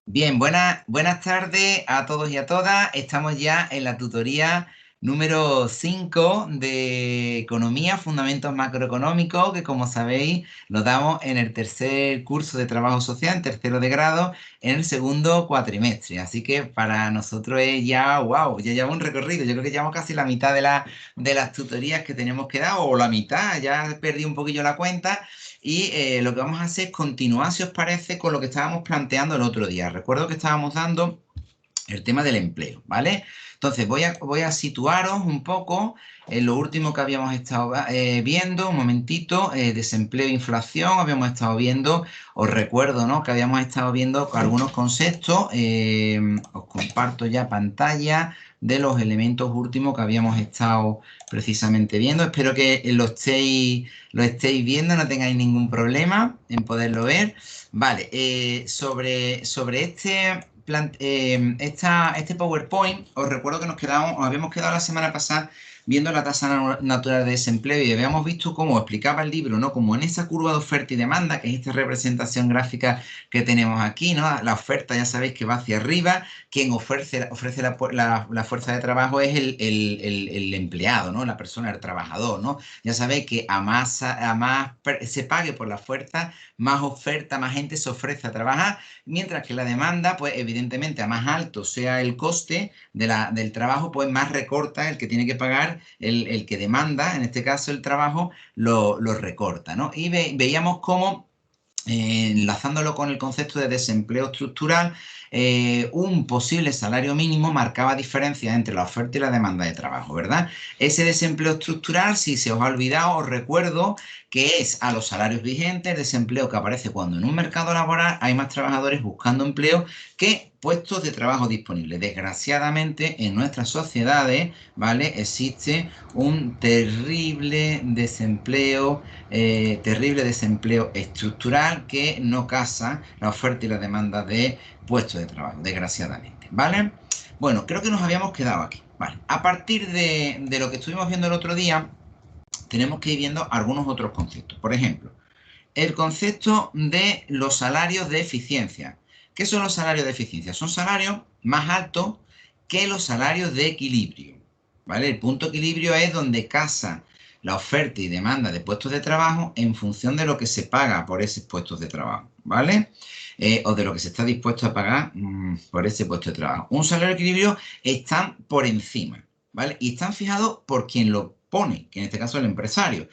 Bien, buenas tardes a todos y a todas. Estamos ya en la tutoría número 5 de Economía, Fundamentos Macroeconómicos, que como sabéis lo damos en el tercer curso de Trabajo Social, en tercero de grado, en el segundo cuatrimestre. Así que para nosotros es ya, wow, ya llevamos un recorrido. Yo creo que llevamos casi la mitad de las tutorías que tenemos que dar, o la mitad, ya perdí un poquillo la cuenta. Y lo que vamos a hacer es continuar, si os parece, con lo que estábamos planteando el otro día. Recuerdo que estábamos dando el tema del empleo, ¿vale? Entonces voy a situaros un poco en lo último que habíamos estado viendo, un momentito, desempleo e inflación, habíamos estado viendo, os recuerdo, ¿no? Que habíamos estado viendo algunos conceptos, os comparto ya pantalla de los elementos últimos que habíamos estado precisamente viendo. Espero que lo estéis viendo, no tengáis ningún problema en poderlo ver. Vale, sobre este PowerPoint, os recuerdo que os habíamos quedado la semana pasada viendo la tasa natural de desempleo y habíamos visto cómo explicaba el libro, ¿no? Como en esa curva de oferta y demanda, que es esta representación gráfica que tenemos aquí, ¿no? La oferta ya sabéis que va hacia arriba, quien ofrece la fuerza de trabajo es el empleado, ¿no? La persona, el trabajador, ¿no? Ya sabéis que a más se pague por la fuerza, más oferta, más gente se ofrece a trabajar, mientras que la demanda, pues evidentemente a más alto sea el coste del trabajo, pues más recorta el que tiene que pagar, el que demanda, en este caso el trabajo, lo recorta, ¿no? Y veíamos cómo enlazándolo con el concepto de desempleo estructural, un posible salario mínimo marcaba diferencias entre la oferta y la demanda de trabajo, ¿verdad? Ese desempleo estructural, si se os ha olvidado, os recuerdo que es a los salarios vigentes, el desempleo que aparece cuando en un mercado laboral hay más trabajadores buscando empleo que puestos de trabajo disponibles. Desgraciadamente, en nuestras sociedades, ¿vale? Existe un terrible desempleo estructural que no casa la oferta y la demanda de puestos de trabajo, desgraciadamente, ¿vale? Bueno, creo que nos habíamos quedado aquí, ¿vale? A partir de lo que estuvimos viendo el otro día, tenemos que ir viendo algunos otros conceptos. Por ejemplo, el concepto de los salarios de eficiencia. ¿Qué son los salarios de eficiencia? Son salarios más altos que los salarios de equilibrio, ¿vale? El punto de equilibrio es donde casa la oferta y demanda de puestos de trabajo en función de lo que se paga por esos puestos de trabajo, ¿vale? O de lo que se está dispuesto a pagar por ese puesto de trabajo. Un salario de equilibrio están por encima, ¿vale? Y están fijados por quien lo pone, que en este caso es el empresario.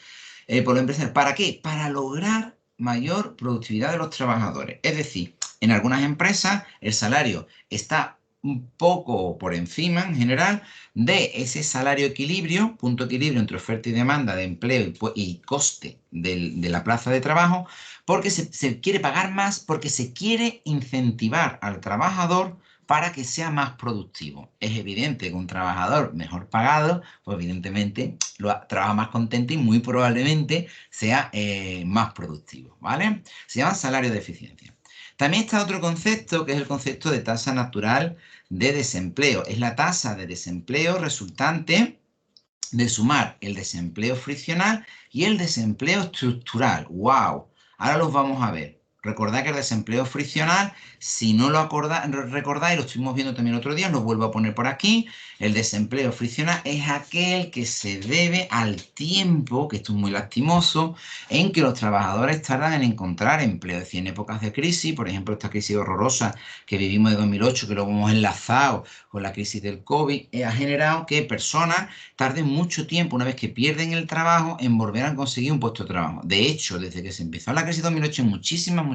Por los empresarios. ¿Para qué? Para lograr mayor productividad de los trabajadores. Es decir, en algunas empresas el salario está un poco por encima en general de ese salario equilibrio, punto equilibrio entre oferta y demanda de empleo y coste de la plaza de trabajo, porque se quiere pagar más, porque se quiere incentivar al trabajador para que sea más productivo. Es evidente que un trabajador mejor pagado, pues evidentemente trabaja más contento y muy probablemente sea más productivo, ¿vale? Se llama salario de eficiencia. También está otro concepto que es el concepto de tasa natural de desempleo. Es la tasa de desempleo resultante de sumar el desempleo friccional y el desempleo estructural. ¡Wow! Ahora los vamos a ver. Recordad que el desempleo friccional, si no recordáis, lo estuvimos viendo también el otro día, lo vuelvo a poner por aquí. El desempleo friccional es aquel que se debe al tiempo, que esto es muy lastimoso, en que los trabajadores tardan en encontrar empleo. Es decir, en épocas de crisis, por ejemplo, esta crisis horrorosa que vivimos de 2008, que lo hemos enlazado con la crisis del COVID, ha generado que personas tarden mucho tiempo, una vez que pierden el trabajo, en volver a conseguir un puesto de trabajo. De hecho, desde que se empezó la crisis de 2008, muchísimas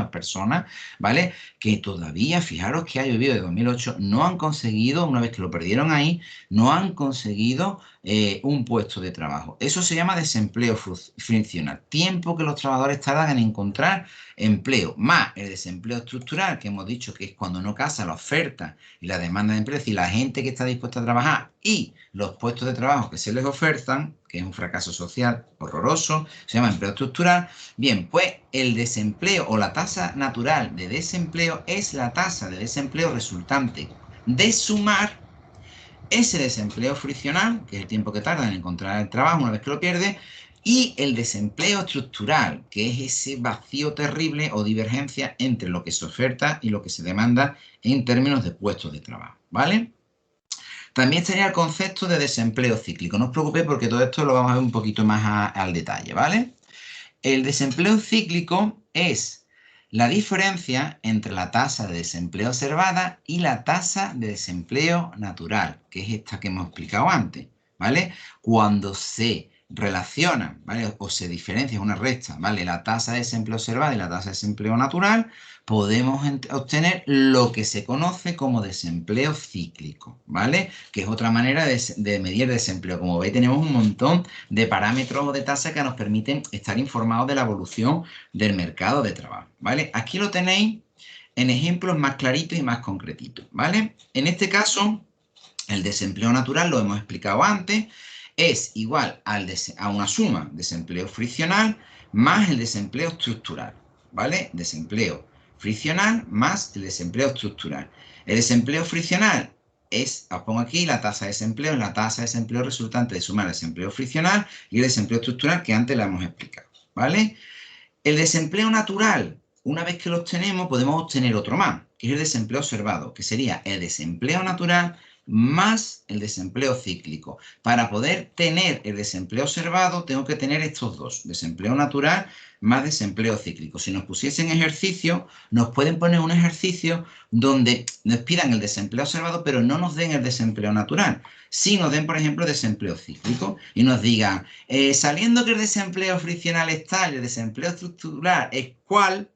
personas, ¿vale? Que todavía, fijaros que ha llovido de 2008, no han conseguido, una vez que lo perdieron ahí, no han conseguido un puesto de trabajo. Eso se llama desempleo friccional. Tiempo que los trabajadores tardan en encontrar empleo, más el desempleo estructural, que hemos dicho que es cuando no casa la oferta y la demanda de empleo, es decir, la gente que está dispuesta a trabajar y los puestos de trabajo que se les ofertan, que es un fracaso social horroroso, se llama empleo estructural. Bien, pues el desempleo o la tasa natural de desempleo es la tasa de desempleo resultante de sumar ese desempleo friccional, que es el tiempo que tarda en encontrar el trabajo una vez que lo pierde, Y el desempleo estructural, que es ese vacío terrible o divergencia entre lo que se oferta y lo que se demanda en términos de puestos de trabajo, ¿vale? También estaría el concepto de desempleo cíclico. No os preocupéis porque todo esto lo vamos a ver un poquito más al detalle, ¿vale? El desempleo cíclico es la diferencia entre la tasa de desempleo observada y la tasa de desempleo natural, que es esta que hemos explicado antes, ¿vale? Cuando se relaciona, ¿vale? O se diferencia, es una recta, ¿vale? La tasa de desempleo observada y la tasa de desempleo natural, podemos obtener lo que se conoce como desempleo cíclico, ¿vale? Que es otra manera de medir desempleo. Como veis, tenemos un montón de parámetros o de tasas que nos permiten estar informados de la evolución del mercado de trabajo, ¿vale? Aquí lo tenéis en ejemplos más claritos y más concretitos, ¿vale? En este caso, el desempleo natural, lo hemos explicado antes, es igual a una suma de desempleo friccional más el desempleo estructural, ¿vale? Desempleo friccional más el desempleo estructural. El desempleo friccional os pongo aquí la tasa de desempleo, la tasa de desempleo resultante de sumar el desempleo friccional y el desempleo estructural que antes la hemos explicado, ¿vale? El desempleo natural, una vez que lo obtenemos, podemos obtener otro más, que es el desempleo observado, que sería el desempleo natural más el desempleo cíclico. Para poder tener el desempleo observado, tengo que tener estos dos, desempleo natural más desempleo cíclico. Si nos pusiesen ejercicio, nos pueden poner un ejercicio donde nos pidan el desempleo observado, pero no nos den el desempleo natural. Si nos den, por ejemplo, desempleo cíclico y nos digan, sabiendo que el desempleo friccional es tal y el desempleo estructural es cual,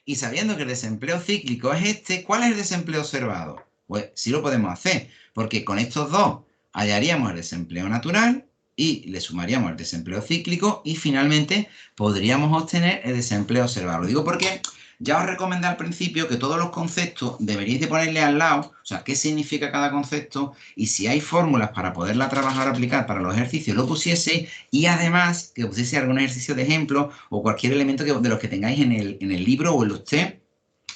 y sabiendo que el desempleo cíclico es este, ¿cuál es el desempleo observado? Pues sí lo podemos hacer, porque con estos dos hallaríamos el desempleo natural y le sumaríamos el desempleo cíclico y finalmente podríamos obtener el desempleo observado. Lo digo porque ya os recomendé al principio que todos los conceptos deberíais de ponerle al lado, o sea, qué significa cada concepto y si hay fórmulas para poderla trabajar o aplicar para los ejercicios, lo pusieseis y además que pusiese algún ejercicio de ejemplo o cualquier elemento de los que tengáis en el libro o en los test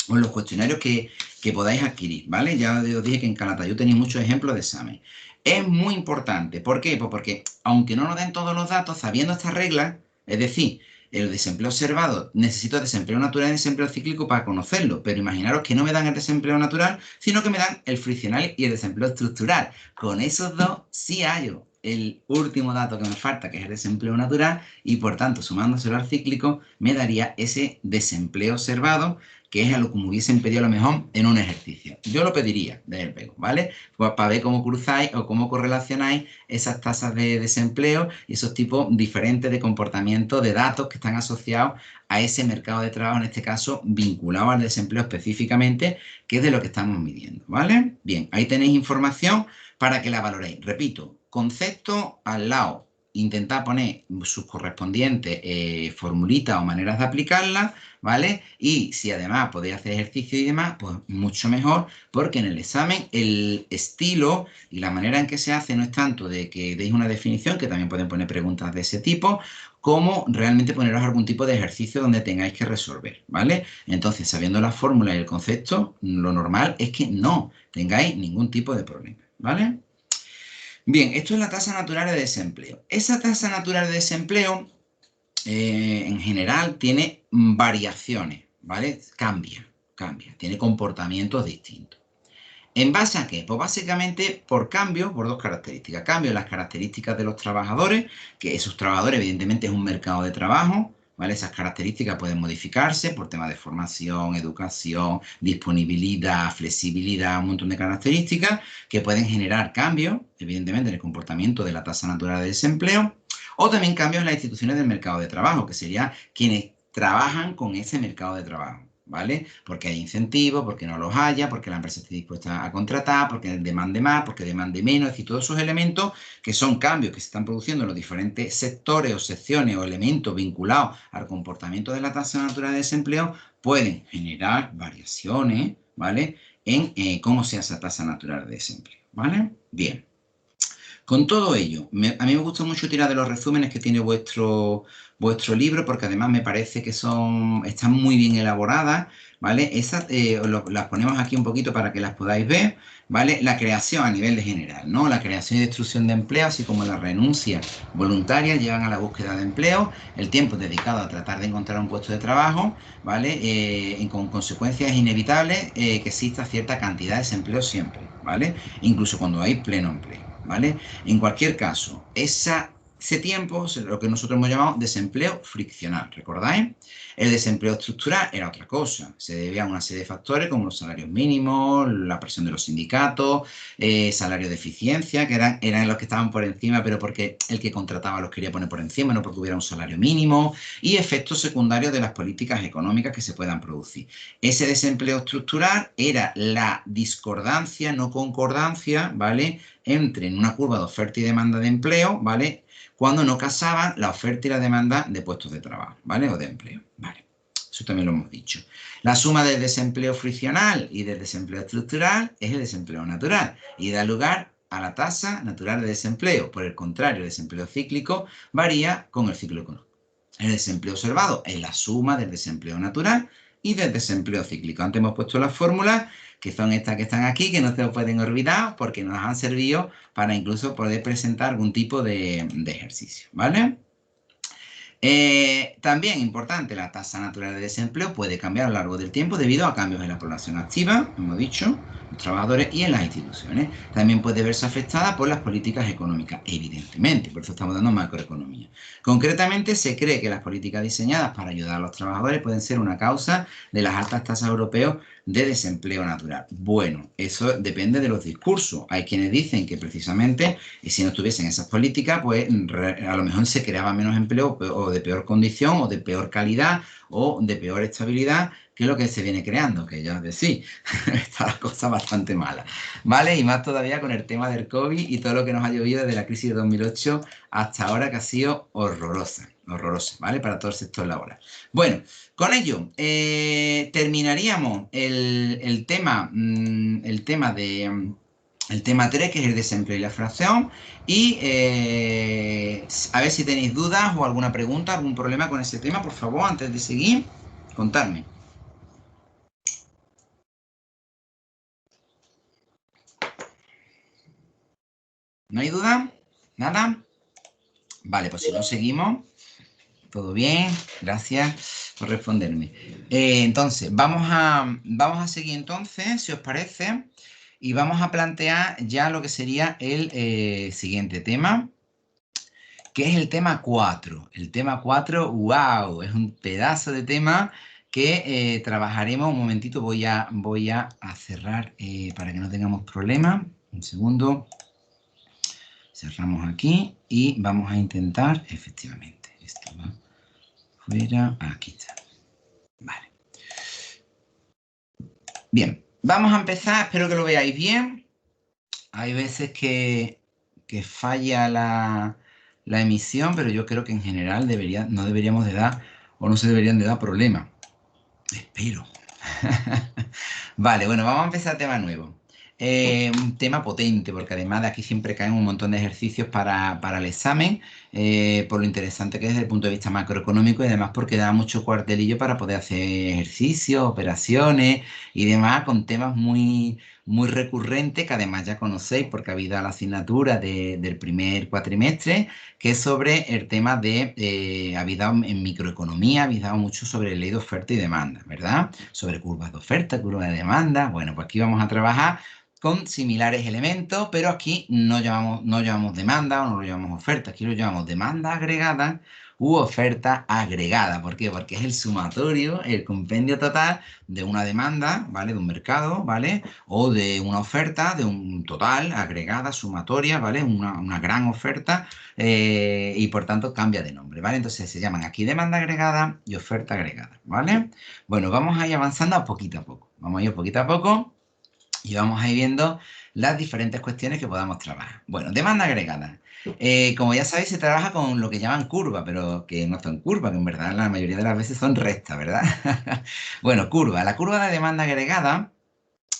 o en los cuestionarios que podáis adquirir, ¿vale? Ya os dije que en Calatayud tenéis muchos ejemplos de examen. Es muy importante. ¿Por qué? Pues porque aunque no nos den todos los datos, sabiendo esta regla, es decir, el desempleo observado, necesito desempleo natural y desempleo cíclico para conocerlo, pero imaginaros que no me dan el desempleo natural, sino que me dan el friccional y el desempleo estructural. Con esos dos sí hallo el último dato que me falta, que es el desempleo natural, y por tanto, sumándoselo al cíclico, me daría ese desempleo observado, que es a lo que me hubiesen pedido a lo mejor en un ejercicio. Yo lo pediría desde el pego, ¿vale? Pues para ver cómo cruzáis o cómo correlacionáis esas tasas de desempleo y esos tipos diferentes de comportamiento de datos que están asociados a ese mercado de trabajo, en este caso vinculado al desempleo específicamente, que es de lo que estamos midiendo, ¿vale? Bien, ahí tenéis información para que la valoréis. Repito, concepto al lado, intentad poner sus correspondientes formulitas o maneras de aplicarlas, ¿vale? Y si además podéis hacer ejercicio y demás, pues mucho mejor, porque en el examen el estilo y la manera en que se hace no es tanto de que deis una definición, que también pueden poner preguntas de ese tipo, como realmente poneros algún tipo de ejercicio donde tengáis que resolver, ¿vale? Entonces, sabiendo la fórmula y el concepto, lo normal es que no tengáis ningún tipo de problema, ¿vale? Bien, esto es la tasa natural de desempleo. Esa tasa natural de desempleo en general tiene variaciones, ¿vale? Cambia, tiene comportamientos distintos. ¿En base a qué? Pues básicamente por cambio, por dos características. Cambio en las características de los trabajadores, que esos trabajadores evidentemente es un mercado de trabajo, ¿vale? Esas características pueden modificarse por temas de formación, educación, disponibilidad, flexibilidad, un montón de características que pueden generar cambios, evidentemente, en el comportamiento de la tasa natural de desempleo, o también cambios en las instituciones del mercado de trabajo, que serían quienes trabajan con ese mercado de trabajo, ¿vale? Porque hay incentivos, porque no los haya, porque la empresa esté dispuesta a contratar, porque demande más, porque demande menos, es decir, todos esos elementos que son cambios que se están produciendo en los diferentes sectores o secciones o elementos vinculados al comportamiento de la tasa natural de desempleo pueden generar variaciones, ¿vale? En cómo se hace esa tasa natural de desempleo, ¿vale? Bien. Con todo ello, a mí me gusta mucho tirar de los resúmenes que tiene vuestro libro, porque además me parece que están muy bien elaboradas, ¿vale? Esas las ponemos aquí un poquito para que las podáis ver, ¿vale? La creación a nivel de general, ¿no? La creación y destrucción de empleo, así como la renuncia voluntaria, llevan a la búsqueda de empleo, el tiempo dedicado a tratar de encontrar un puesto de trabajo, ¿vale? Con consecuencias inevitables que exista cierta cantidad de desempleo siempre, ¿vale? Incluso cuando hay pleno empleo, ¿vale? En cualquier caso, ese tiempo es lo que nosotros hemos llamado desempleo friccional, ¿recordáis? El desempleo estructural era otra cosa, se debía a una serie de factores como los salarios mínimos, la presión de los sindicatos, salarios de eficiencia, que eran los que estaban por encima, pero porque el que contrataba los quería poner por encima, no porque hubiera un salario mínimo, y efectos secundarios de las políticas económicas que se puedan producir. Ese desempleo estructural era la discordancia, no concordancia, ¿vale? Entre en una curva de oferta y demanda de empleo, ¿vale? Cuando no casaban la oferta y la demanda de puestos de trabajo, ¿vale? O de empleo, ¿vale? Eso también lo hemos dicho. La suma del desempleo friccional y del desempleo estructural es el desempleo natural y da lugar a la tasa natural de desempleo. Por el contrario, el desempleo cíclico varía con el ciclo económico. El desempleo observado es la suma del desempleo natural y del desempleo cíclico. Antes hemos puesto las fórmulas, que son estas que están aquí, que no se os pueden olvidar porque nos han servido para incluso poder presentar algún tipo de ejercicio, ¿vale? También importante, la tasa natural de desempleo puede cambiar a lo largo del tiempo debido a cambios en la población activa, hemos dicho, los trabajadores y en las instituciones. También puede verse afectada por las políticas económicas, evidentemente, por eso estamos dando macroeconomía. Concretamente, se cree que las políticas diseñadas para ayudar a los trabajadores pueden ser una causa de las altas tasas europeas de desempleo natural. Bueno, eso depende de los discursos. Hay quienes dicen que precisamente si no estuviesen esas políticas, pues a lo mejor se creaba menos empleo o de peor condición o de peor calidad o de peor estabilidad que lo que se viene creando, que ya decís, está la cosa bastante mala, ¿vale? Y más todavía con el tema del COVID y todo lo que nos ha llovido desde la crisis de 2008 hasta ahora, que ha sido horrorosa, ¿vale? Para todo el sector laboral. Bueno, con ello terminaríamos el tema el tema 3, que es el desempleo y la fracción. Y a ver si tenéis dudas o alguna pregunta, algún problema con ese tema, por favor, antes de seguir, contadme. ¿No hay duda? ¿Nada? Vale, pues si no seguimos, todo bien, gracias por responderme. Entonces, vamos a seguir entonces, si os parece, y vamos a plantear ya lo que sería el siguiente tema, que es el tema 4. El tema 4, wow, es un pedazo de tema que trabajaremos. Un momentito, voy a cerrar para que no tengamos problemas. Un segundo. Cerramos aquí y vamos a intentar, efectivamente, esto va fuera, aquí está. Vale. Bien, vamos a empezar, espero que lo veáis bien. Hay veces que falla la emisión, pero yo creo que en general no deberíamos de dar, o no se deberían de dar problemas. Espero. Vale, bueno, vamos a empezar tema nuevo. Un tema potente, porque además de aquí siempre caen un montón de ejercicios para el examen, por lo interesante que es desde el punto de vista macroeconómico y además porque da mucho cuartelillo para poder hacer ejercicios, operaciones y demás con temas muy, muy recurrentes que además ya conocéis porque habéis dado la asignatura del primer cuatrimestre, que es sobre el tema de, habéis dado en microeconomía, habéis dado mucho sobre ley de oferta y demanda, ¿verdad? Sobre curvas de oferta, curvas de demanda. Bueno, pues aquí vamos a trabajar con similares elementos, pero aquí no llamamos demanda o no lo llamamos oferta, aquí lo llamamos demanda agregada u oferta agregada. ¿Por qué? Porque es el sumatorio, el compendio total de una demanda, ¿vale? De un mercado, ¿vale? O de una oferta, de un total, agregada, sumatoria, ¿vale? Una gran oferta y por tanto cambia de nombre, ¿vale? Entonces se llaman aquí demanda agregada y oferta agregada, ¿vale? Bueno, vamos a ir avanzando a poquito a poco. Vamos a ir poquito a poco y vamos a ir viendo las diferentes cuestiones que podamos trabajar. Bueno, demanda agregada. Como ya sabéis, se trabaja con lo que llaman curva, pero que no son curvas, que en verdad la mayoría de las veces son rectas, ¿verdad? Bueno, curva. La curva de demanda agregada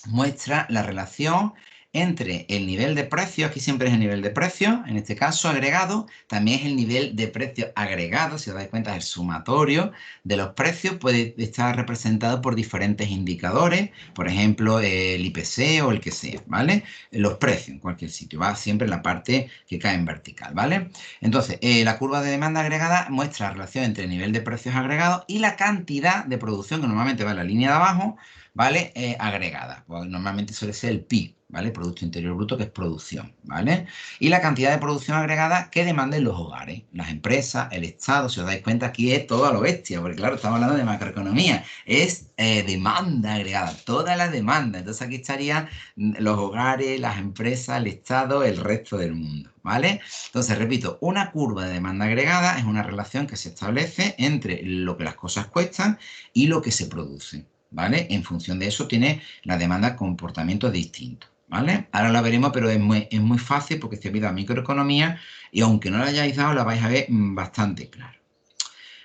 muestra la relación entre el nivel de precio, aquí siempre es el nivel de precio, en este caso agregado, también es el nivel de precio agregado, si os dais cuenta es el sumatorio de los precios, puede estar representado por diferentes indicadores, por ejemplo el IPC o el que sea, ¿vale? Los precios en cualquier sitio, va siempre en la parte que cae en vertical, ¿vale? Entonces, la curva de demanda agregada muestra la relación entre el nivel de precios agregados y la cantidad de producción, que normalmente va en la línea de abajo, ¿vale? Agregada. Pues normalmente suele ser el PIB, ¿vale? Producto Interior Bruto, que es producción, ¿vale? Y la cantidad de producción agregada que demanden los hogares, las empresas, el Estado. Si os dais cuenta, aquí es todo a lo bestia, porque claro, estamos hablando de macroeconomía. Es demanda agregada, toda la demanda. Entonces aquí estarían los hogares, las empresas, el Estado, el resto del mundo, ¿vale? Entonces, repito, una curva de demanda agregada es una relación que se establece entre lo que las cosas cuestan y lo que se produce, ¿vale? En función de eso tiene la demanda comportamientos distintos, ¿vale? Ahora la veremos, pero es muy fácil porque se pide a microeconomía y aunque no la hayáis dado, la vais a ver bastante claro.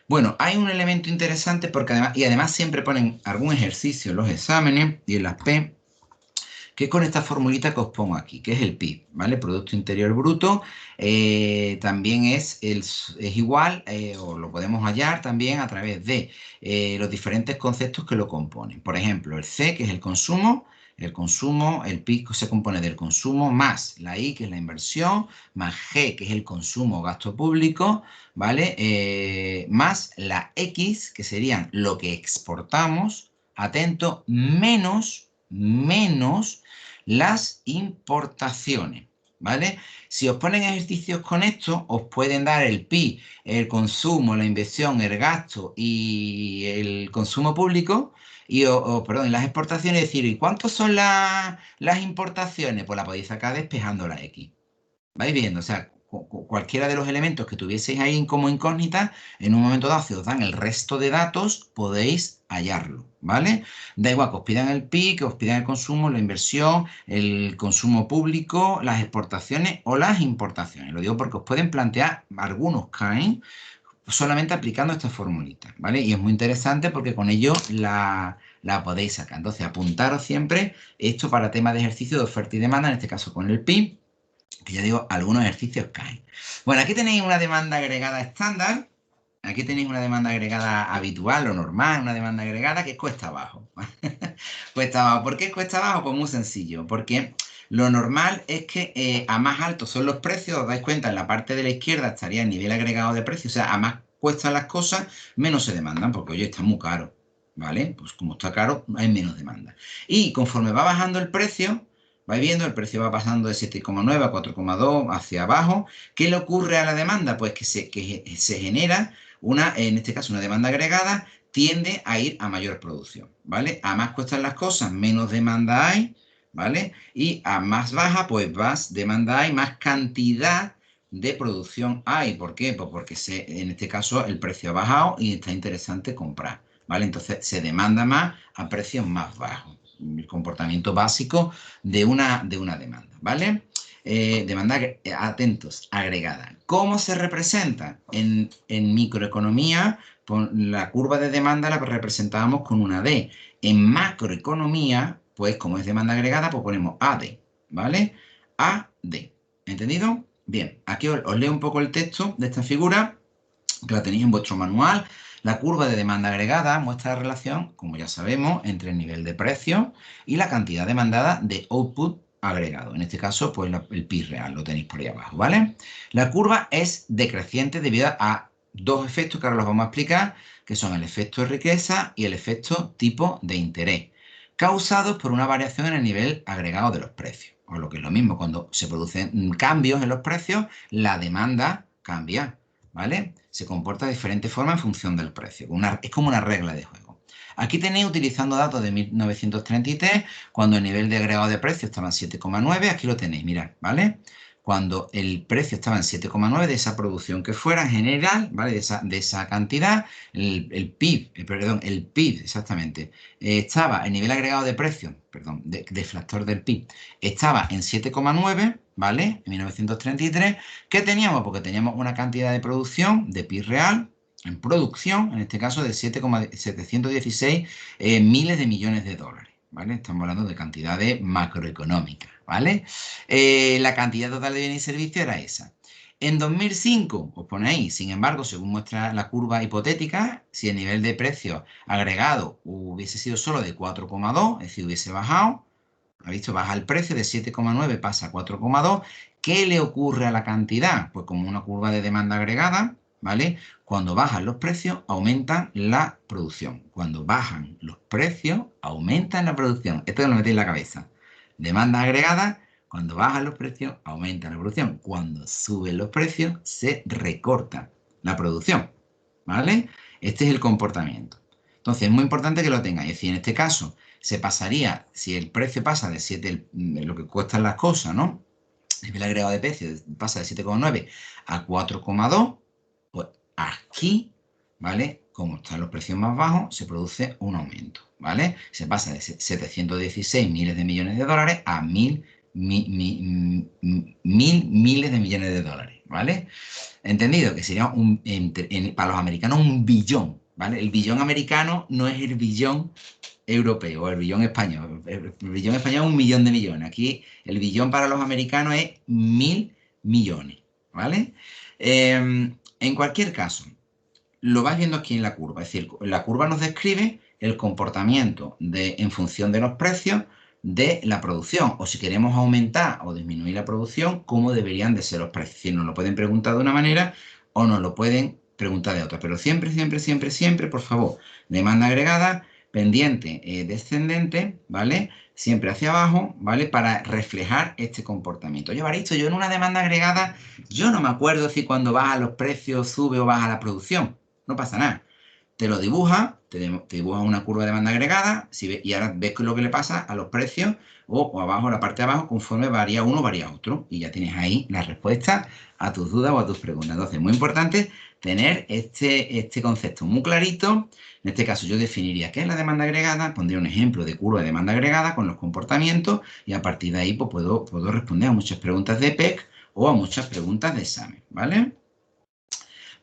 Bueno, hay un elemento interesante porque además siempre ponen algún ejercicio en los exámenes y en las P, que es con esta formulita que os pongo aquí, que es el PIB, ¿vale? Producto Interior Bruto, también es igual, o lo podemos hallar también a través de los diferentes conceptos que lo componen. Por ejemplo, el C, que es el consumo, el PIB se compone del consumo más la I, que es la inversión, más G, que es el consumo o gasto público, ¿vale? Más la X, que serían lo que exportamos, atento, menos las importaciones, ¿vale? Si os ponen ejercicios con esto, os pueden dar el PIB, el consumo, la inversión, el gasto y el consumo público, perdón, las exportaciones, decir, ¿y cuántos son las importaciones? Pues la podéis sacar despejando la X. ¿Vais viendo? O sea, cualquiera de los elementos que tuvieseis ahí como incógnita, en un momento dado, si os dan el resto de datos, podéis hallarlo, ¿vale? Da igual que os pidan el PIB, que os pidan el consumo, la inversión, el consumo público, las exportaciones o las importaciones. Lo digo porque os pueden plantear, algunos caen solamente aplicando esta formulita, ¿vale? Y es muy interesante porque con ello la podéis sacar. Entonces, apuntaros siempre esto para temas de ejercicio de oferta y demanda, en este caso con el PIB, que ya digo, algunos ejercicios caen. Bueno, aquí tenéis una demanda agregada estándar, aquí tenéis una demanda agregada habitual o normal, una demanda agregada que es cuesta abajo. Cuesta abajo. ¿Por qué cuesta abajo? Pues muy sencillo, porque lo normal es que a más altos son los precios, os dais cuenta, en la parte de la izquierda estaría el nivel agregado de precios, o sea, a más cuestan las cosas, menos se demandan, porque oye, está muy caro, ¿vale? Pues como está caro, hay menos demanda. Y conforme va bajando el precio, vais viendo, el precio va pasando de 7,9 a 4,2 hacia abajo. ¿Qué le ocurre a la demanda? Pues que se genera en este caso, una demanda agregada, tiende a ir a mayor producción, ¿vale? A más cuestan las cosas, menos demanda hay, ¿vale? Y a más baja, pues más demanda hay, más cantidad de producción hay. ¿Por qué? Pues porque en este caso el precio ha bajado y está interesante comprar, ¿vale? Entonces se demanda más a precios más bajos. El comportamiento básico de una demanda, ¿vale? Demanda, atentos, agregada. ¿Cómo se representa? En microeconomía, la curva de demanda la representábamos con una D. En macroeconomía, pues como es demanda agregada, pues ponemos AD, ¿vale? AD. ¿Entendido? Bien, aquí os leo un poco el texto de esta figura, que la tenéis en vuestro manual. La curva de demanda agregada muestra la relación, como ya sabemos, entre el nivel de precio y la cantidad demandada de output agregado. En este caso, pues el PIB real lo tenéis por ahí abajo, ¿vale? La curva es decreciente debido a dos efectos que ahora los vamos a explicar, que son el efecto de riqueza y el efecto tipo de interés, causados por una variación en el nivel agregado de los precios. O lo que es lo mismo, cuando se producen cambios en los precios, la demanda cambia, ¿vale? Se comporta de diferente forma en función del precio. Es como una regla de juego. Aquí tenéis, utilizando datos de 1933, cuando el nivel de agregado de precio estaba en 7,9, aquí lo tenéis, mirad, ¿vale? Cuando el precio estaba en 7,9 de esa producción que fuera en general, ¿vale? De esa cantidad, el PIB, exactamente, estaba, el nivel agregado de precio, perdón, deflactor del PIB, estaba en 7,9, ¿vale? En 1933, ¿qué teníamos? Porque teníamos una cantidad de producción de PIB real, en producción, en este caso de 7,716 miles de millones de dólares, ¿vale? Estamos hablando de cantidades macroeconómicas, ¿vale? La cantidad total de bienes y servicios era esa. En 2005, os ponéis, sin embargo, según muestra la curva hipotética, si el nivel de precio agregado hubiese sido solo de 4,2, es decir, hubiese bajado, ¿ha visto? Baja el precio de 7,9, pasa a 4,2. ¿Qué le ocurre a la cantidad? Pues como una curva de demanda agregada, ¿vale? Cuando bajan los precios, aumenta la producción. Cuando bajan los precios, aumenta la producción. Esto lo metéis en la cabeza. Demanda agregada, cuando bajan los precios, aumenta la producción. Cuando suben los precios, se recorta la producción, ¿vale? Este es el comportamiento. Entonces, es muy importante que lo tengáis. Es decir, en este caso, se pasaría, si el precio pasa de 7, lo que cuestan las cosas, ¿no? El nivel agregado de precio pasa de 7,9 a 4,2, pues aquí, ¿vale? Como están los precios más bajos, se produce un aumento, ¿vale? Se pasa de 716 miles de millones de dólares a mil miles de millones de dólares, ¿vale? Entendido que sería para los americanos un billón, ¿vale? El billón americano no es el billón europeo, el billón español. El billón español es 1 millón de millones. Aquí el billón para los americanos es 1.000 millones, ¿vale? En cualquier caso, lo vais viendo aquí en la curva. Es decir, la curva nos describe el comportamiento en función de los precios de la producción. O si queremos aumentar o disminuir la producción, cómo deberían de ser los precios. Si nos lo pueden preguntar de una manera o nos lo pueden preguntar de otra. Pero siempre, siempre, siempre, siempre, por favor, demanda agregada, pendiente descendente, ¿vale? Siempre hacia abajo, ¿vale? Para reflejar este comportamiento. Oye, Baristo, yo en una demanda agregada, yo no me acuerdo si cuando baja los precios sube o baja la producción. No pasa nada. Te lo dibuja, te dibuja una curva de demanda agregada y ahora ves lo que le pasa a los precios o abajo, la parte de abajo, conforme varía uno, varía otro. Y ya tienes ahí la respuesta a tus dudas o a tus preguntas. Entonces, muy importante tener este concepto muy clarito. En este caso, yo definiría qué es la demanda agregada, pondría un ejemplo de curva de demanda agregada con los comportamientos y a partir de ahí pues, puedo responder a muchas preguntas de PEC o a muchas preguntas de examen, ¿vale?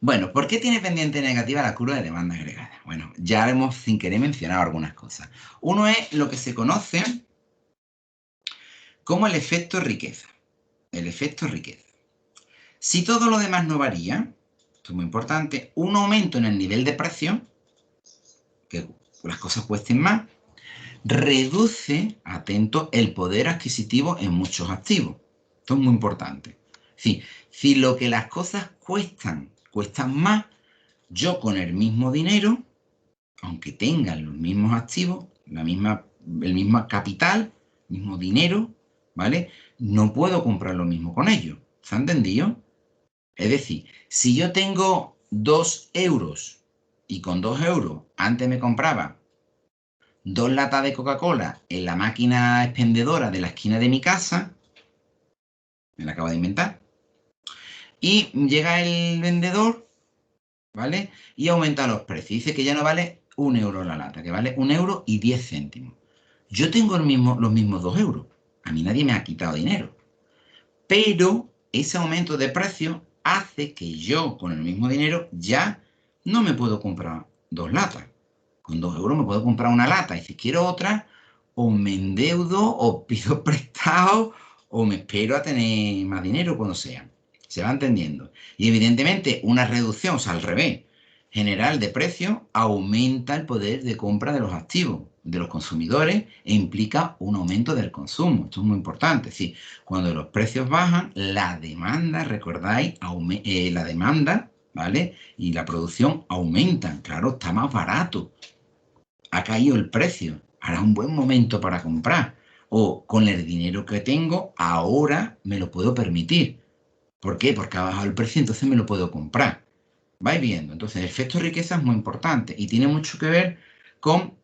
Bueno, ¿por qué tiene pendiente negativa la curva de demanda agregada? Bueno, ya hemos sin querer mencionado algunas cosas. Uno es lo que se conoce como el efecto riqueza. El efecto riqueza. Si todo lo demás no varía, esto es muy importante, un aumento en el nivel de precio, que las cosas cuesten más, reduce, atento, el poder adquisitivo en muchos activos. Esto es muy importante. Si lo que las cosas cuestan más, yo con el mismo dinero, aunque tengan los mismos activos, el mismo capital, mismo dinero, ¿vale? No puedo comprar lo mismo con ellos. ¿Se ha entendido? Es decir, si yo tengo 2 euros y con 2 euros antes me compraba 2 latas de Coca-Cola en la máquina expendedora de la esquina de mi casa, me la acabo de inventar, y llega el vendedor, ¿vale? Y aumenta los precios. Dice que ya no vale 1 euro la lata, que vale 1 euro y 10 céntimos. Yo tengo los mismos 2 euros. A mí nadie me ha quitado dinero. Pero ese aumento de precio hace que yo con el mismo dinero ya no me puedo comprar 2 latas. Con 2 euros me puedo comprar una lata. Y si quiero otra, o me endeudo, o pido prestado, o me espero a tener más dinero cuando sea. Se va entendiendo. Y evidentemente una reducción, o sea, al revés, general de precio, aumenta el poder de compra de los activos, de los consumidores, e implica un aumento del consumo. Esto es muy importante. Es decir, cuando los precios bajan, la demanda, recordáis, la demanda, ¿vale? Y la producción aumentan. Claro, está más barato. Ha caído el precio. Ahora es un buen momento para comprar. O con el dinero que tengo, ahora me lo puedo permitir. ¿Por qué? Porque ha bajado el precio, entonces me lo puedo comprar. Vais viendo. Entonces, el efecto de riqueza es muy importante y tiene mucho que ver con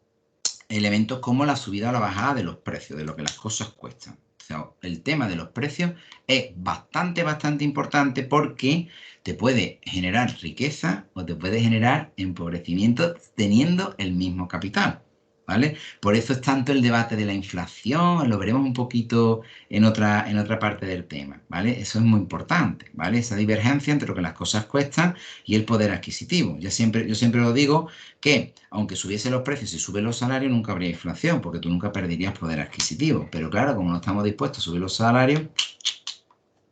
elementos como la subida o la bajada de los precios, de lo que las cosas cuestan. O sea, el tema de los precios es bastante, bastante importante porque te puede generar riqueza o te puede generar empobrecimiento teniendo el mismo capital. ¿vale? Por eso es tanto el debate de la inflación, lo veremos un poquito en otra parte del tema, ¿vale? Eso es muy importante, ¿vale? Esa divergencia entre lo que las cosas cuestan y el poder adquisitivo. Yo siempre lo digo que, aunque subiesen los precios y suben los salarios, nunca habría inflación, porque tú nunca perderías poder adquisitivo. Pero claro, como no estamos dispuestos a subir los salarios,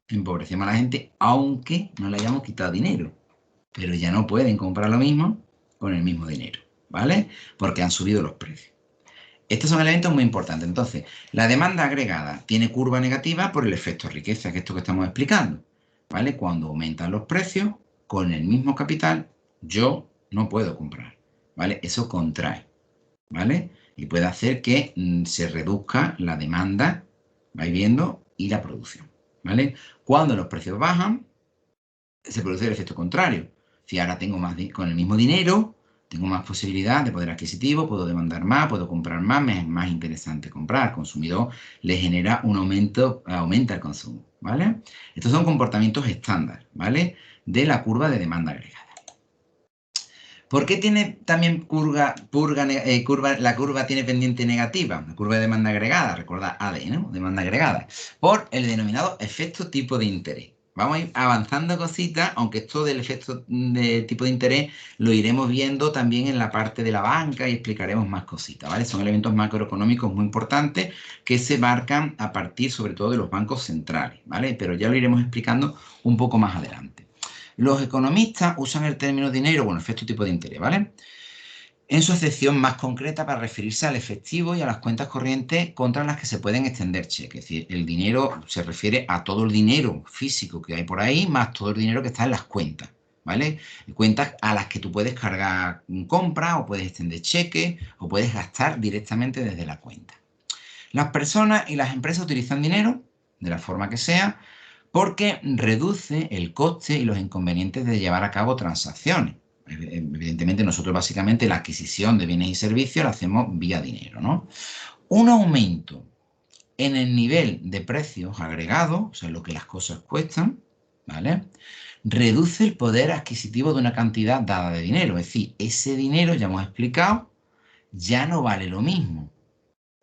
empobrecemos a la gente, aunque no le hayamos quitado dinero. Pero ya no pueden comprar lo mismo con el mismo dinero, ¿vale? Porque han subido los precios. Estos son elementos muy importantes. Entonces, la demanda agregada tiene curva negativa por el efecto riqueza, que es esto que estamos explicando, ¿vale? Cuando aumentan los precios, con el mismo capital, yo no puedo comprar, ¿vale? Eso contrae, ¿vale? Y puede hacer que se reduzca la demanda, vais viendo, y la producción, ¿vale? Cuando los precios bajan, se produce el efecto contrario. Si ahora tengo más, con el mismo dinero, tengo más posibilidad de poder adquisitivo, puedo demandar más, puedo comprar más, me es más interesante comprar. Al consumidor le genera un aumento, aumenta el consumo, ¿vale? Estos son comportamientos estándar, ¿vale? De la curva de demanda agregada. ¿Por qué tiene también la curva tiene pendiente negativa? La curva de demanda agregada, recordad AD, ¿no? Demanda agregada. Por el denominado efecto tipo de interés. Vamos a ir avanzando cositas, aunque esto del efecto de tipo de interés lo iremos viendo también en la parte de la banca y explicaremos más cositas, ¿vale? Son elementos macroeconómicos muy importantes que se marcan a partir sobre todo de los bancos centrales, ¿vale? Pero ya lo iremos explicando un poco más adelante. Los economistas usan el término dinero, bueno, efecto tipo de interés, ¿vale? En su acepción más concreta para referirse al efectivo y a las cuentas corrientes contra las que se pueden extender cheques. Es decir, el dinero se refiere a todo el dinero físico que hay por ahí, más todo el dinero que está en las cuentas, ¿vale? Cuentas a las que tú puedes cargar compra o puedes extender cheques o puedes gastar directamente desde la cuenta. Las personas y las empresas utilizan dinero, de la forma que sea, porque reduce el coste y los inconvenientes de llevar a cabo transacciones. Evidentemente, nosotros básicamente la adquisición de bienes y servicios la hacemos vía dinero, ¿no? Un aumento en el nivel de precios agregados, o sea, lo que las cosas cuestan, ¿vale? Reduce el poder adquisitivo de una cantidad dada de dinero. Es decir, ese dinero, ya hemos explicado, ya no vale lo mismo.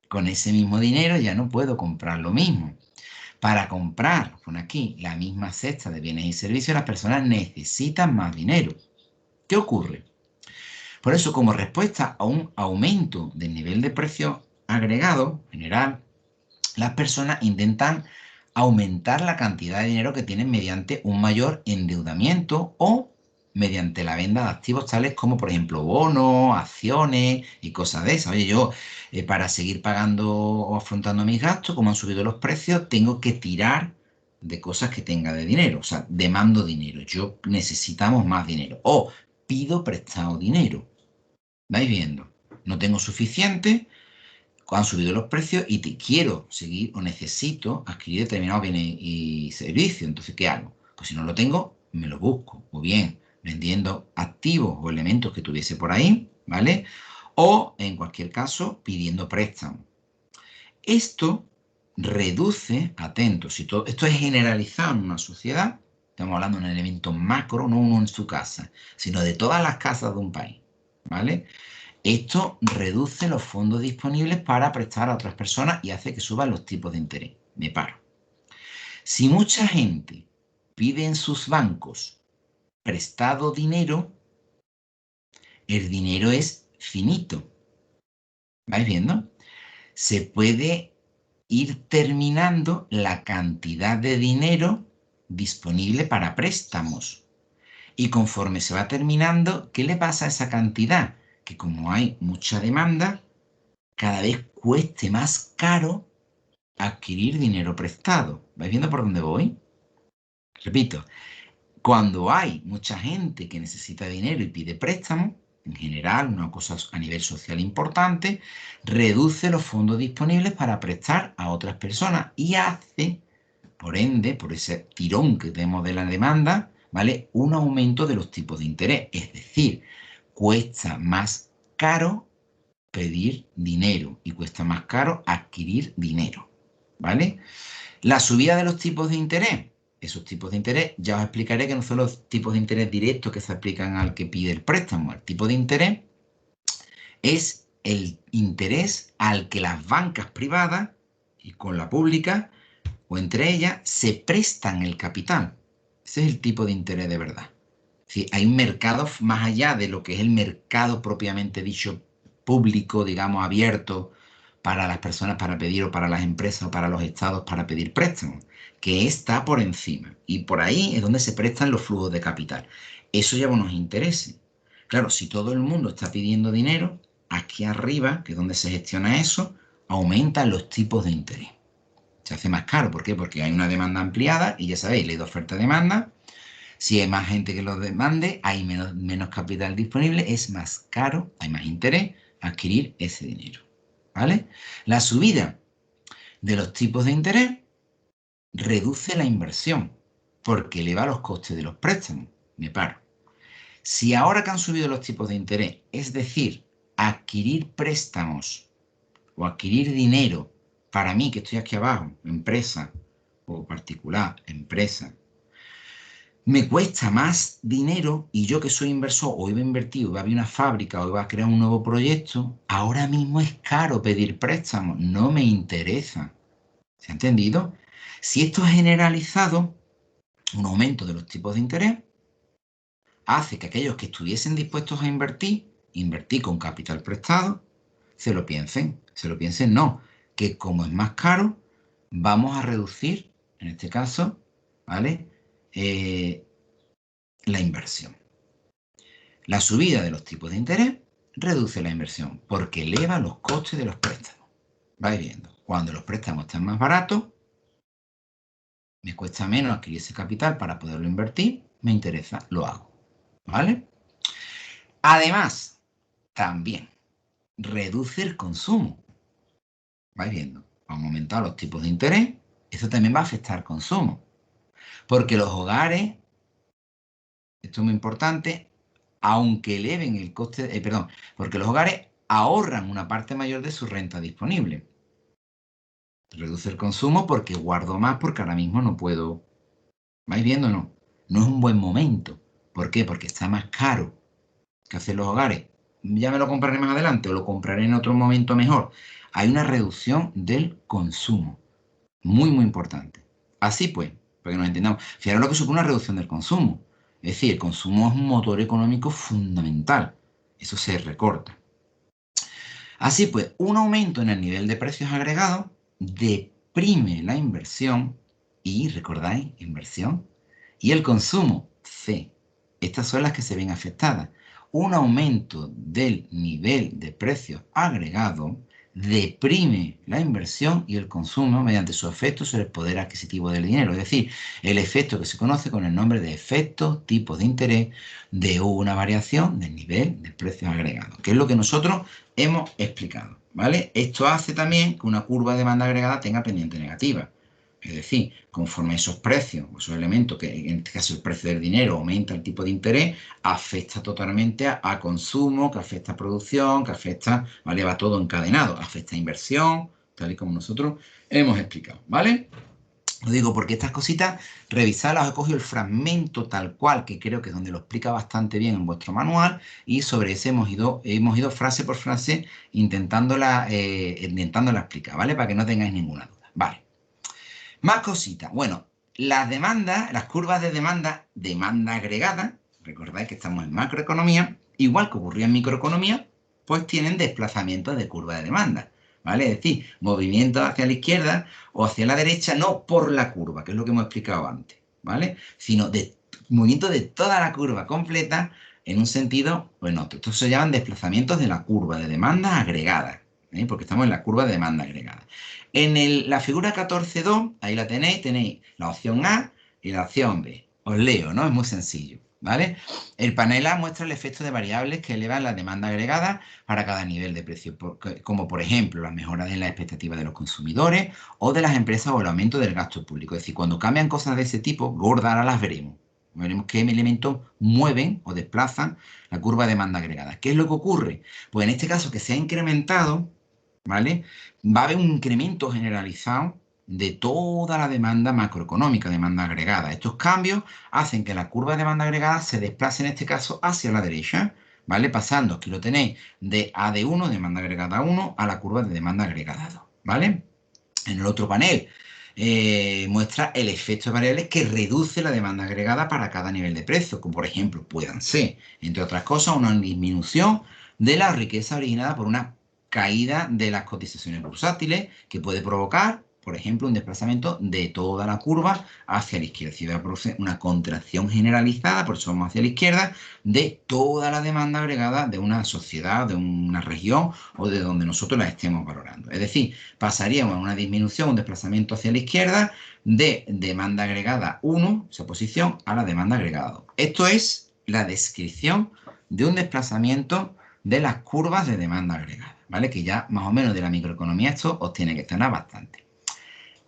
Con ese mismo dinero ya no puedo comprar lo mismo. Para comprar, pon aquí, la misma cesta de bienes y servicios, las personas necesitan más dinero. ¿Qué ocurre? Por eso, como respuesta a un aumento del nivel de precio agregado general, las personas intentan aumentar la cantidad de dinero que tienen mediante un mayor endeudamiento o mediante la venta de activos tales como, por ejemplo, bonos, acciones y cosas de esas. Oye, yo para seguir pagando o afrontando mis gastos, como han subido los precios, tengo que tirar de cosas que tenga de dinero. O sea, demando dinero. Yo necesitamos más dinero. O pido prestado dinero. ¿Vais viendo? No tengo suficiente, han subido los precios y te quiero seguir o necesito adquirir determinados bienes y servicios. Entonces, ¿qué hago? Pues si no lo tengo, me lo busco. O bien vendiendo activos o elementos que tuviese por ahí, ¿vale? O, en cualquier caso, pidiendo préstamo. Esto reduce, atentos, si todo, esto es generalizado en una sociedad, estamos hablando de un elemento macro, no uno en su casa, sino de todas las casas de un país, ¿vale? Esto reduce los fondos disponibles para prestar a otras personas y hace que suban los tipos de interés. Me paro. Si mucha gente pide en sus bancos prestado dinero, el dinero es finito. ¿Vais viendo? Se puede ir terminando la cantidad de dinero disponible para préstamos. Y conforme se va terminando, ¿qué le pasa a esa cantidad? Que como hay mucha demanda, cada vez cueste más caro adquirir dinero prestado. ¿Vais viendo por dónde voy? Repito, cuando hay mucha gente que necesita dinero y pide préstamo, en general, una cosa a nivel social importante, reduce los fondos disponibles para prestar a otras personas y hace, por ende, por ese tirón que tenemos de la demanda, ¿vale? Un aumento de los tipos de interés. Es decir, cuesta más caro pedir dinero y cuesta más caro adquirir dinero, ¿vale? La subida de los tipos de interés. Esos tipos de interés, ya os explicaré que no son los tipos de interés directos que se aplican al que pide el préstamo. El tipo de interés es el interés al que las bancas privadas y con la pública o entre ellas se prestan el capital. Ese es el tipo de interés de verdad. Sí, hay un mercado más allá de lo que es el mercado propiamente dicho público, digamos, abierto para las personas para pedir o para las empresas o para los estados para pedir préstamos, que está por encima. Y por ahí es donde se prestan los flujos de capital. Eso lleva unos intereses. Claro, si todo el mundo está pidiendo dinero, aquí arriba, que es donde se gestiona eso, aumentan los tipos de interés. Se hace más caro. ¿Por qué? Porque hay una demanda ampliada y ya sabéis, ley de oferta-demanda. Si hay más gente que lo demande, hay menos capital disponible, es más caro, hay más interés adquirir ese dinero. ¿Vale? La subida de los tipos de interés reduce la inversión porque eleva los costes de los préstamos. Me paro. Si ahora que han subido los tipos de interés, es decir, adquirir préstamos o adquirir dinero para mí que estoy aquí abajo, empresa o particular, empresa, me cuesta más dinero y yo que soy inversor o iba a invertir o iba a abrir una fábrica o iba a crear un nuevo proyecto, ahora mismo es caro pedir préstamos, no me interesa. ¿Se ha entendido? Si esto es generalizado, un aumento de los tipos de interés hace que aquellos que estuviesen dispuestos a invertir con capital prestado, se lo piensen no, que como es más caro, vamos a reducir, en este caso, ¿vale? La inversión. La subida de los tipos de interés reduce la inversión porque eleva los costes de los préstamos. Vais viendo, cuando los préstamos están más baratos, me cuesta menos adquirir ese capital para poderlo invertir, me interesa, lo hago. ¿Vale? Además, también reduce el consumo. Vais viendo, han aumentado los tipos de interés, eso también va a afectar al consumo. Porque los hogares, esto es muy importante, aunque eleven el coste, porque los hogares ahorran una parte mayor de su renta disponible. Reduce el consumo porque guardo más porque ahora mismo no puedo. ¿Vais viendo o no? No es un buen momento. ¿Por qué? Porque está más caro. ¿Qué hacen los hogares? Ya me lo compraré más adelante o lo compraré en otro momento mejor. Hay una reducción del consumo. Muy, muy importante. Así pues, para que nos entendamos. Fijaros lo que supone una reducción del consumo. Es decir, el consumo es un motor económico fundamental. Eso se recorta. Así pues, un aumento en el nivel de precios agregados deprime la inversión y, recordáis, inversión y el consumo, C. Estas son las que se ven afectadas. Un aumento del nivel de precios agregado deprime la inversión y el consumo mediante su efecto sobre el poder adquisitivo del dinero. Es decir, el efecto que se conoce con el nombre de efecto tipo de interés de una variación del nivel de precios agregados, que es lo que nosotros hemos explicado. ¿Vale? Esto hace también que una curva de demanda agregada tenga pendiente negativa. Es decir, conforme esos precios, esos elementos, que en este caso el precio del dinero aumenta el tipo de interés, afecta totalmente a consumo, que afecta a producción, que afecta, ¿vale? Va todo encadenado, afecta a inversión, tal y como nosotros hemos explicado, ¿vale? Lo digo porque estas cositas, revisarlas, he cogido el fragmento tal cual, que creo que es donde lo explica bastante bien en vuestro manual, y sobre ese hemos ido frase por frase intentándola explicar, ¿vale? Para que no tengáis ninguna duda, ¿vale? Más cositas. Bueno, las demandas, las curvas de demanda agregada, recordáis que estamos en macroeconomía, igual que ocurría en microeconomía, pues tienen desplazamientos de curva de demanda, ¿vale? Es decir, movimientos hacia la izquierda o hacia la derecha, no por la curva, que es lo que hemos explicado antes, ¿vale? Sino de movimiento de toda la curva completa en un sentido o en otro. Estos se llaman desplazamientos de la curva de demanda agregada, porque estamos en la curva de demanda agregada. En la figura 14.2, ahí la tenéis la opción A y la opción B. Os leo, ¿no? Es muy sencillo, ¿vale? El panel A muestra el efecto de variables que elevan la demanda agregada para cada nivel de precio, como por ejemplo la mejora de la expectativa de los consumidores o de las empresas o el aumento del gasto público. Es decir, cuando cambian cosas de ese tipo, gordas, ahora las veremos. Veremos qué elementos mueven o desplazan la curva de demanda agregada. ¿Qué es lo que ocurre? Pues en este caso que se ha incrementado, ¿vale? Va a haber un incremento generalizado de toda la demanda macroeconómica, demanda agregada. Estos cambios hacen que la curva de demanda agregada se desplace en este caso hacia la derecha, ¿vale? Pasando, aquí lo tenéis, de A de 1, demanda agregada 1, a la curva de demanda agregada 2, ¿vale? En el otro panel muestra el efecto de variables que reduce la demanda agregada para cada nivel de precio, como por ejemplo puedan ser, entre otras cosas, una disminución de la riqueza originada por una caída de las cotizaciones bursátiles que puede provocar, por ejemplo, un desplazamiento de toda la curva hacia la izquierda. Si va a producir una contracción generalizada, por eso vamos hacia la izquierda, de toda la demanda agregada de una sociedad, de una región o de donde nosotros la estemos valorando. Es decir, pasaríamos a una disminución, un desplazamiento hacia la izquierda de demanda agregada 1, esa posición, a la demanda agregada 2. Esto es la descripción de un desplazamiento de las curvas de demanda agregada, ¿vale? Que ya más o menos de la microeconomía esto os tiene que sonar bastante.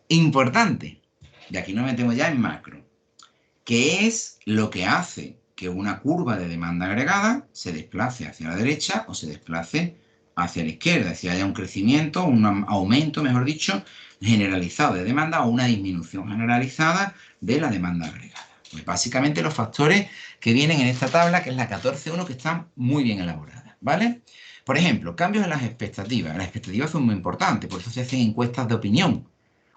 Importante, y aquí nos metemos ya en macro, ¿qué es lo que hace que una curva de demanda agregada se desplace hacia la derecha o se desplace hacia la izquierda? Es decir, haya un crecimiento, un aumento, mejor dicho, generalizado de demanda o una disminución generalizada de la demanda agregada. Pues básicamente los factores que vienen en esta tabla, que es la 14.1, que están muy bien elaboradas, ¿vale? Por ejemplo, cambios en las expectativas. Las expectativas son muy importantes, por eso se hacen encuestas de opinión.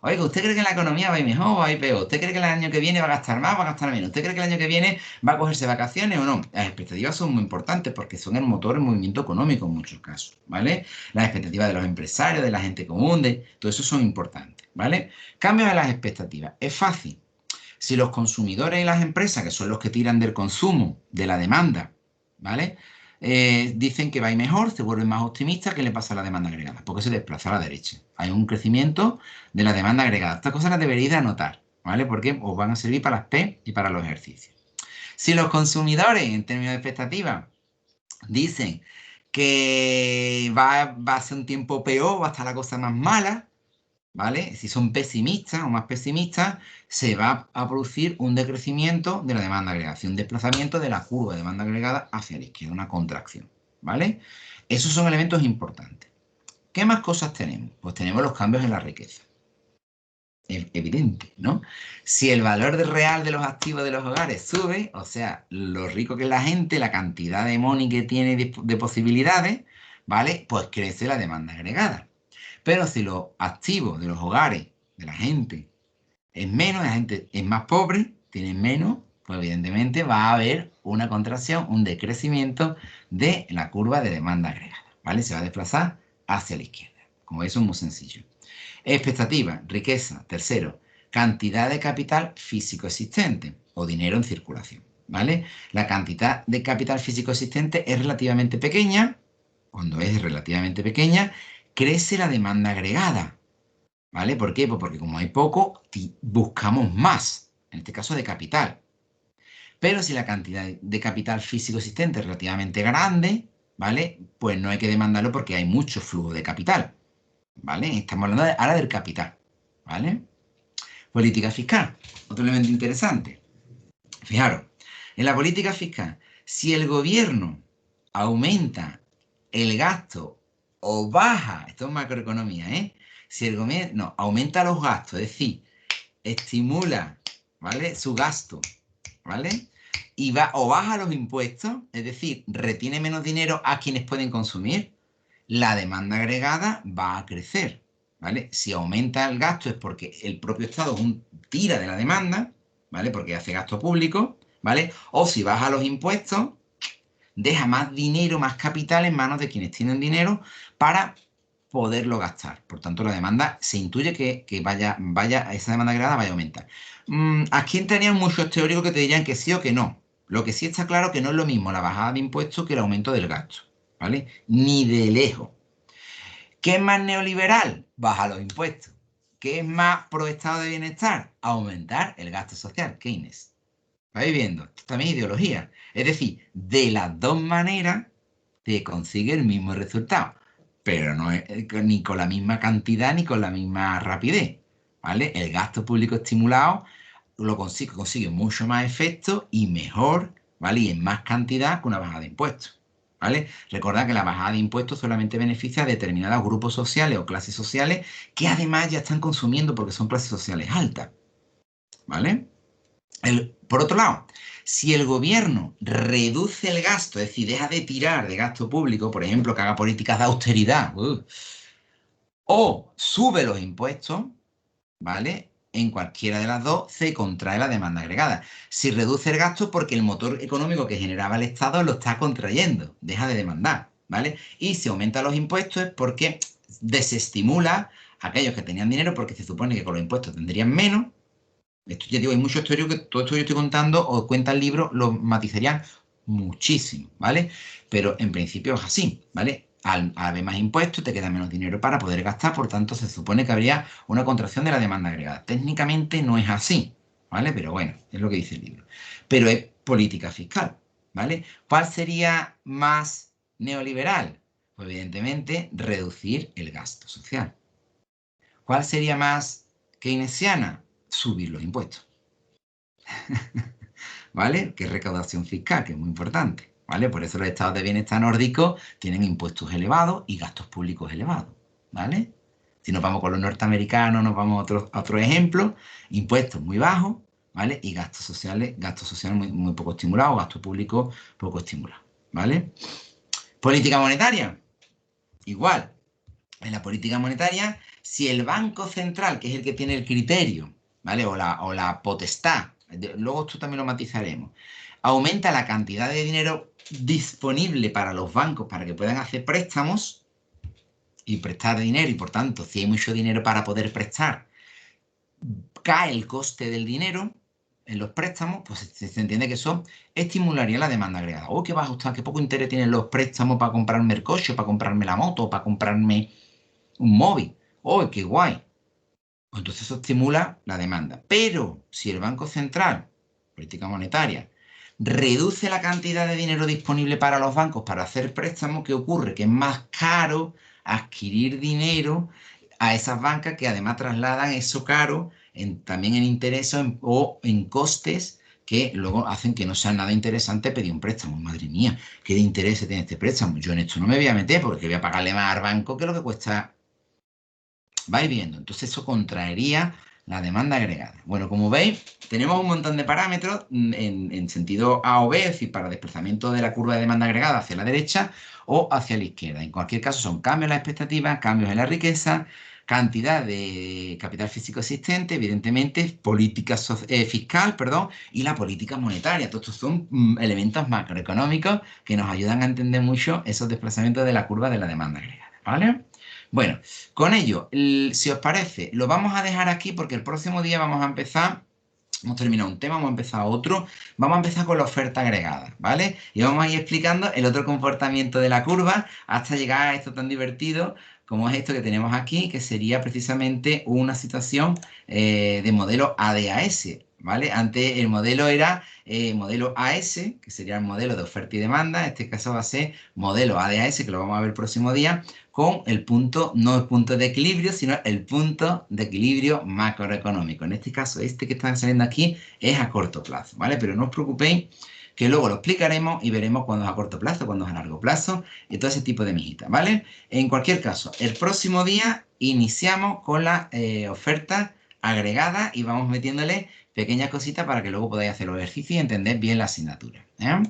Oiga, ¿usted cree que la economía va a ir mejor o va a ir peor? ¿Usted cree que el año que viene va a gastar más o va a gastar menos? ¿Usted cree que el año que viene va a cogerse vacaciones o no? Las expectativas son muy importantes porque son el motor del movimiento económico en muchos casos, ¿vale? Las expectativas de los empresarios, de la gente común, todo eso son importantes, ¿vale? Cambios en las expectativas. Es fácil. Si los consumidores y las empresas, que son los que tiran del consumo, de la demanda, ¿vale? Dicen que va a ir mejor, se vuelven más optimistas, ¿qué le pasa a la demanda agregada? Porque se desplaza a la derecha. Hay un crecimiento de la demanda agregada. Estas cosas las deberéis de anotar, ¿vale? Porque os van a servir para las P y para los ejercicios. Si los consumidores, en términos de expectativa, dicen que va a ser un tiempo peor, va a estar la cosa más mala, ¿vale? Si son pesimistas o más pesimistas, se va a producir un decrecimiento de la demanda agregada, un desplazamiento de la curva de demanda agregada hacia la izquierda, una contracción, ¿vale? Esos son elementos importantes. ¿Qué más cosas tenemos? Pues tenemos los cambios en la riqueza. Es evidente, ¿no? Si el valor real de los activos de los hogares sube, o sea, lo rico que es la gente, la cantidad de money que tiene de posibilidades, ¿vale? Pues crece la demanda agregada. Pero si los activos de los hogares, de la gente, es menos, la gente es más pobre, tienen menos, pues evidentemente va a haber una contracción, un decrecimiento de la curva de demanda agregada, ¿vale? Se va a desplazar hacia la izquierda. Como eso es muy sencillo. Expectativa, riqueza. Tercero, cantidad de capital físico existente o dinero en circulación, ¿vale? La cantidad de capital físico existente es relativamente pequeña. Cuando es relativamente pequeña, crece la demanda agregada, ¿vale? ¿Por qué? Pues porque como hay poco, buscamos más, en este caso de capital. Pero si la cantidad de capital físico existente es relativamente grande, ¿vale? Pues no hay que demandarlo porque hay mucho flujo de capital, ¿vale? Estamos hablando ahora del capital, ¿vale? Política fiscal, otro elemento interesante. Fijaros, en la política fiscal, si el gobierno aumenta el gasto o baja, esto es macroeconomía, ¿eh? Si el gobierno aumenta los gastos, es decir, estimula, ¿vale? Su gasto, ¿vale? Y o baja los impuestos, es decir, retiene menos dinero a quienes pueden consumir, la demanda agregada va a crecer, ¿vale? Si aumenta el gasto es porque el propio Estado tira de la demanda, ¿vale? Porque hace gasto público, ¿vale? O si baja los impuestos, deja más dinero, más capital en manos de quienes tienen dinero para poderlo gastar. Por tanto, la demanda se intuye que esa demanda agregada vaya a aumentar. Aquí entrarían muchos teóricos que te dirían que sí o que no. Lo que sí está claro que no es lo mismo la bajada de impuestos que el aumento del gasto, ¿vale? Ni de lejos. ¿Qué es más neoliberal? Baja los impuestos. ¿Qué es más pro estado de bienestar? Aumentar el gasto social. Keynes. ¿Vais viendo? Esto también es ideología. Es decir, de las dos maneras se consigue el mismo resultado, pero no es ni con la misma cantidad ni con la misma rapidez, ¿vale? El gasto público estimulado consigue mucho más efecto y mejor, ¿vale? Y en más cantidad que una bajada de impuestos, ¿vale? Recordad que la bajada de impuestos solamente beneficia a determinados grupos sociales o clases sociales que además ya están consumiendo porque son clases sociales altas, ¿vale? Por otro lado, si el gobierno reduce el gasto, es decir, deja de tirar de gasto público, por ejemplo, que haga políticas de austeridad, o sube los impuestos, ¿vale? En cualquiera de las dos se contrae la demanda agregada. Si reduce el gasto porque el motor económico que generaba el Estado lo está contrayendo, deja de demandar, ¿vale? Y si aumenta los impuestos es porque desestimula a aquellos que tenían dinero porque se supone que con los impuestos tendrían menos. Esto ya digo, hay muchos teóricos que todo esto que yo estoy contando o cuenta el libro lo matizarían muchísimo, ¿vale? Pero en principio es así, ¿vale? Al haber más impuestos te queda menos dinero para poder gastar, por tanto se supone que habría una contracción de la demanda agregada. Técnicamente no es así, ¿vale? Pero bueno, es lo que dice el libro. Pero es política fiscal, ¿vale? ¿Cuál sería más neoliberal? Pues evidentemente reducir el gasto social. ¿Cuál sería más keynesiana? Subir los impuestos. ¿Vale? Que es recaudación fiscal, que es muy importante, ¿vale? Por eso los estados de bienestar nórdicos tienen impuestos elevados y gastos públicos elevados, ¿vale? Si nos vamos con los norteamericanos, nos vamos a otro ejemplo, impuestos muy bajos, ¿vale? Y gastos sociales muy, muy poco estimulados, gasto público poco estimulado, ¿vale? Política monetaria, igual. En la política monetaria, si el Banco Central, que es el que tiene el criterio, ¿vale? O la potestad, luego esto también lo matizaremos, aumenta la cantidad de dinero disponible para los bancos para que puedan hacer préstamos y prestar dinero, y por tanto, si hay mucho dinero para poder prestar, cae el coste del dinero en los préstamos, pues se entiende que eso estimularía la demanda agregada. Oh, qué bajo está, qué poco interés tienen los préstamos para comprarme el coche, para comprarme la moto, para comprarme un móvil. ¡Oh, qué guay! Pues entonces eso estimula la demanda. Pero si el Banco Central, política monetaria, reduce la cantidad de dinero disponible para los bancos para hacer préstamos, ¿qué ocurre? Que es más caro adquirir dinero a esas bancas que además trasladan eso caro también en intereses o en costes que luego hacen que no sea nada interesante pedir un préstamo. Madre mía, ¿qué de interés tiene este préstamo? Yo en esto no me voy a meter porque voy a pagarle más al banco que lo que cuesta. Vais viendo, entonces eso contraería la demanda agregada. Bueno, como veis, tenemos un montón de parámetros en sentido A o B, es decir, para desplazamiento de la curva de demanda agregada hacia la derecha o hacia la izquierda. En cualquier caso, son cambios en las expectativas, cambios en la riqueza, cantidad de capital físico existente, evidentemente, política fiscal, perdón, y la política monetaria. Todos estos son elementos macroeconómicos que nos ayudan a entender mucho esos desplazamientos de la curva de la demanda agregada, ¿vale? Bueno, con ello, si os parece, lo vamos a dejar aquí porque el próximo día vamos a empezar. Hemos terminado un tema, vamos a empezar otro. Vamos a empezar con la oferta agregada, ¿vale? Y vamos a ir explicando el otro comportamiento de la curva hasta llegar a esto tan divertido como es esto que tenemos aquí, que sería precisamente una situación de modelo ADAS, ¿vale? Antes el modelo era modelo AS, que sería el modelo de oferta y demanda. En este caso va a ser modelo ADAS, que lo vamos a ver el próximo día, con el punto, no el punto de equilibrio, sino el punto de equilibrio macroeconómico. En este caso, este que está saliendo aquí es a corto plazo, ¿vale? Pero no os preocupéis, que luego lo explicaremos y veremos cuándo es a corto plazo, cuándo es a largo plazo y todo ese tipo de mijitas, ¿vale? En cualquier caso, el próximo día iniciamos con la oferta agregada y vamos metiéndole pequeñas cositas para que luego podáis hacer los ejercicios y entender bien la asignatura, ¿eh?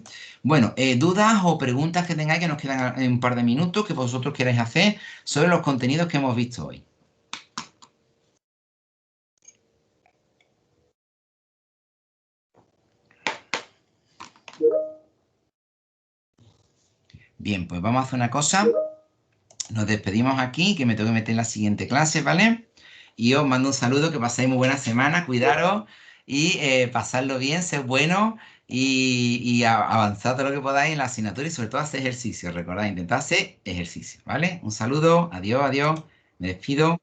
Bueno, dudas o preguntas que tengáis, que nos quedan un par de minutos, que vosotros queráis hacer sobre los contenidos que hemos visto hoy. Bien, pues vamos a hacer una cosa. Nos despedimos aquí, que me tengo que meter en la siguiente clase, ¿vale? Y os mando un saludo, que paséis muy buena semana, cuidaros y pasadlo bien, sed buenos y avanzad todo lo que podáis en la asignatura y sobre todo hacer ejercicio. Recordad, intentad hacer ejercicio, ¿vale? Un saludo, adiós, adiós, me despido.